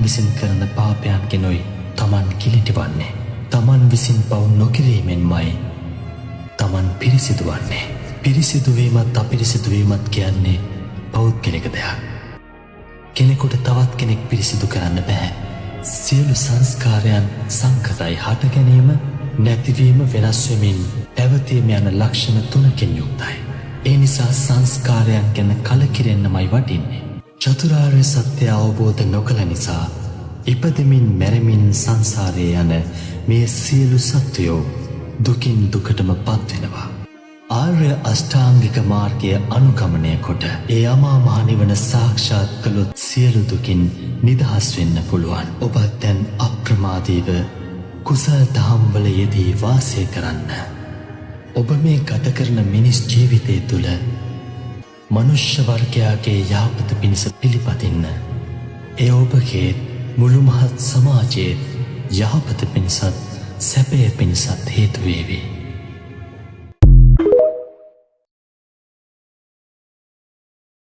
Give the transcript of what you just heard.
විසින් කරන පාපයන්ගෙනුයි තමන් කිලිටිවන්නේ. තමන් විසින් පව් නොකිරීමෙන්මයි තමන් පිරිසිදු වන්නේ. පිරිසිදුවීමත් අපිරිසිදුවීමත් කියන්නේ පෞද්ගලික දෙයක්. කෙනෙකුට තවත් කෙනෙක් පිරිසිදු කරන්න බෑ. සියලු සංස්කාරයන් සංකතයි. හට ගැනීම, නැතිවීම, වෙනස් වෙමින් පැවතීම යන ලක්ෂණ තුනකින් යුක්තයි. ඒ නිසා සංස්කාරයන් ගැන කලකිරෙන්නමයි වටින්නේ. චතුරාර්ය සත්‍ය අවබෝධ නොකළ නිසා ඉපදෙමින් මැරෙමින් සංසාරයේ යන මේ සියලු සත්වයෝ දුකින් දුකටම පත්වෙනවා. ආර්ය අෂ්ටාංගික මාර්ගය අනුගමනය කොට ඒ අමා මහ නිවන සාක්ෂාත් කළොත් සියලු දුකින් නිදහස් වෙන්න පුළුවන්. ඔබත් දැන් අප්‍රමාදීව කුසල් දහම්වල යෙදී වාසය කරන්න. ඔබ මේ ගත කරන මිනිස් ජීවිතය තුළ මනුෂ්‍ය වර්ගයාගේ යහපත පිණිස පිළිපදින්න. ඒ ඔබගේ මුළු මහත් සමාජයේ යහපත පිණිසත් සැපය පිණිසත් හේතු වේවි.